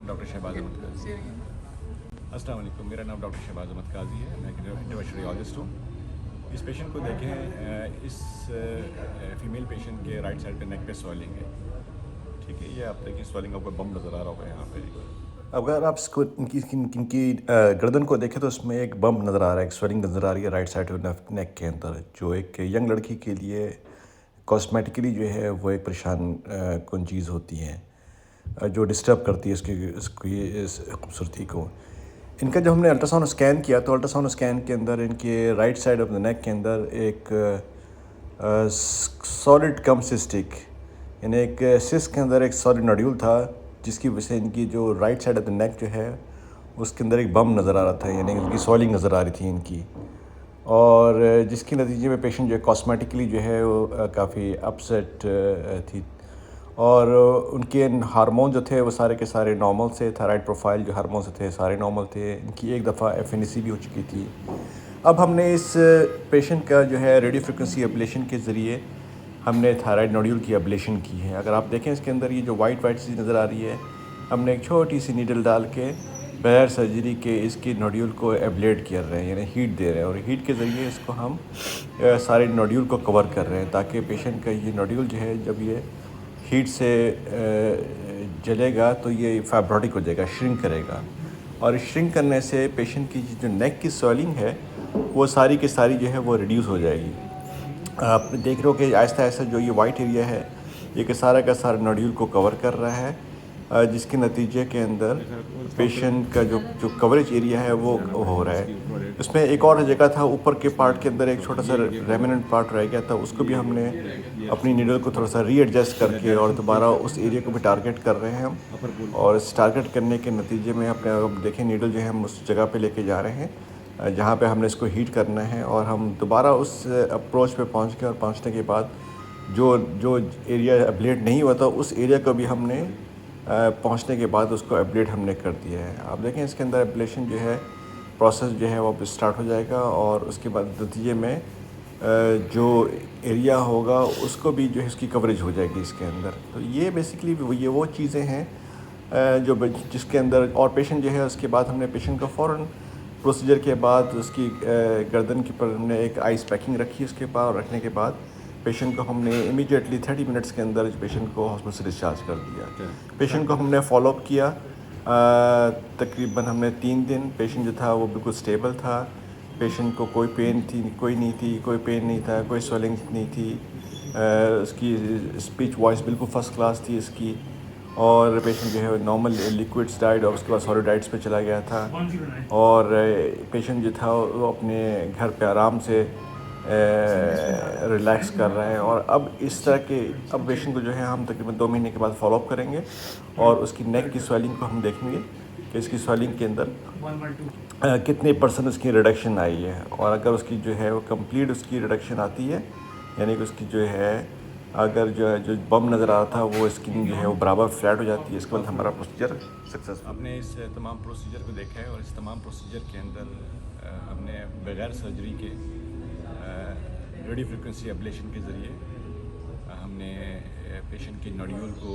Doctor Shahbaz Ahmad काजी। अस्सलाम वालेकुम, मेरा नाम डॉक्टर शहबाज अहमद काजी है। मैं इंटरवेंशनरियोलॉजिस्ट हूँ। इस पेशेंट को देखें, इस फीमेल पेशेंट के राइट साइड पे नेक पे स्वेलिंग है। ठीक है, ये आप देखिए स्वेलिंग आपको बम नज़र आ रहा होगा यहाँ पे। अगर आप इसको इनकी गर्दन को देखें तो उसमें एक बम्प नज़र आ रहा है, एक स्वेलिंग नज़र आ रही है राइट साइड नेक के अंदर, जो एक यंग लड़की के लिए कॉस्मेटिकली जो है वो एक परेशान कौन चीज़ होती है, जो डिस्टर्ब करती है इसकी इस खूबसूरती को। इनका जब हमने अल्ट्रासाउंड स्कैन किया तो अल्ट्रासाउंड स्कैन के अंदर इनके right side of the neck के अंदर एक सॉलिड कम सिस्टिक, यानी एक सिस्ट के अंदर एक सॉलिड नोड्यूल था, जिसकी वजह से इनकी जो right side of the neck जो है उसके अंदर एक बम नज़र आ रहा था, यानी इनकी सॉलिंग नज़र आ रही थी इनकी, और जिसके नतीजे में पेशेंट जो है कॉस्मेटिकली जो है वो काफ़ी अपसेट थी, और उनके हार्मोन जो थे वो सारे के सारे नॉर्मल से, थायराइड प्रोफाइल जो हार्मोन थे सारे नॉर्मल थे। इनकी एक दफ़ा एफएनसी भी हो चुकी थी। अब हमने इस पेशेंट का जो है रेडियो फ्रिक्वेंसी एब्लेशन के ज़रिए हमने थायराइड नोड्यूल की एब्लेशन की है। अगर आप देखें इसके अंदर ये जो वाइट वाइट चीज़ नज़र आ रही है, हमने एक छोटी सी नीडल डाल के बगैर सर्जरी के इसकी नोड्यूल को एब्लेट कर रहे हैं, यानी हीट दे रहे हैं, और हीट के ज़रिए इसको हम सारे नोड्यूल को कवर कर रहे हैं, ताकि पेशेंट का ये नोड्यूल जो है जब ये हीट से जलेगा तो ये फाइब्रोटिक हो जाएगा, श्रिंक करेगा, और श्रिंक करने से पेशेंट की जो नेक की स्वेलिंग है वो सारी की सारी जो है वो रिड्यूस हो जाएगी। आप देख रहे हो कि आहिस्ता आहिस्ता जो ये वाइट एरिया है ये कि सारा का सारा नोड्यूल को कवर कर रहा है, जिसके नतीजे के अंदर पेशेंट का जो कवरेज एरिया है वो हो रहा है। उसमें एक और जगह था ऊपर के पार्ट के अंदर, एक छोटा सा रेमिनेंट पार्ट रह गया था, उसको भी हमने अपनी नीडल को थोड़ा सा रीएडजस्ट करके और दोबारा उस एरिया को भी टारगेट कर रहे हैं हम, और इस टारगेट करने के नतीजे में अपने अब देखें नीडल जो है हम उस जगह पे लेके जा रहे हैं जहाँ पे हमने इसको हीट करना है, और हम दोबारा उस अप्रोच पे पहुँच गए, और पहुँचने के बाद जो जो एरिया एब्लेट नहीं हुआ था उस एरिया को भी हमने पहुंचने के बाद उसको एब्लेट हमने कर दिया है। आप देखें इसके अंदर एब्लेशन जो है प्रोसेस जो है वो अब स्टार्ट हो जाएगा, और उसके बाद नतीजे में जो एरिया होगा उसको भी जो है इसकी कवरेज हो जाएगी इसके अंदर। तो ये बेसिकली ये वो चीज़ें हैं जो जिसके अंदर, और पेशेंट जो है उसके बाद हमने पेशेंट को फ़ौरन प्रोसीजर के बाद उसकी गर्दन के ऊपर हमने एक आइस पैकिंग रखी, उसके बाद रखने के बाद पेशेंट को हमने इमीडिएटली 30 मिनट्स के अंदर पेशेंट को हॉस्पिटल से डिस्चार्ज कर दिया। पेशेंट को हमने फॉलोअप किया, तकरीबन हमने 3 दिन, पेशेंट जो था वो बिल्कुल स्टेबल था, पेशेंट को कोई पेन थी कोई नहीं थी, कोई पेन नहीं था, कोई स्वेलिंग नहीं थी, उसकी स्पीच वॉइस बिल्कुल फ़र्स्ट क्लास थी इसकी, और पेशेंट जो है नॉर्मल लिक्विड्स डाइट और उसके बाद सॉलिड डाइट्स पे चला गया था, और पेशेंट जो था वो अपने घर पे आराम से रिलैक्स कर रहे हैं। और अब इस तरह के अब पेशेंट को जो है हम तकरीबन 2 महीने के बाद फॉलोअप करेंगे, और उसकी नेक की स्वेलिंग को हम देखेंगे कि इसकी स्वेलिंग के अंदर कितने % उसकी रिडक्शन आई है, और अगर उसकी जो है वो कंप्लीट उसकी रिडक्शन आती है, यानी कि उसकी जो है अगर जो बम नज़र आ रहा था वो स्किन जो है वो बराबर फ्लैट हो जाती है, इसके बाद हमारा प्रोसीजर सक्सेसफुल। आपने इस तमाम प्रोसीजर को देखा है, और इस तमाम प्रोसीजर के अंदर हमने बग़ैर सर्जरी के रेडियो फ्रिक्वेंसी एब्लेशन के ज़रिए हमने पेशेंट की नोड्यूल को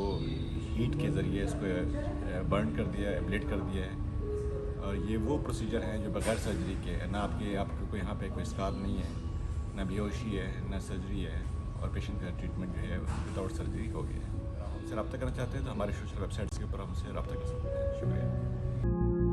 हीट के ज़रिए इसको बर्न कर दिया, एब्लेट कर दिया है। और ये वो प्रोसीजर हैं जो बग़ैर सर्जरी के, ना आपको कोई यहाँ पे कोई स्कार नहीं है, ना बेहोशी है, ना सर्जरी है, और पेशेंट का ट्रीटमेंट जो है विदाउट सर्जरी हो गया है। उससे रब्ता करना चाहते हैं तो हमारे सोशल वेबसाइट्स के ऊपर हमसे रब्ता कर सकते हैं। शुक्रिया।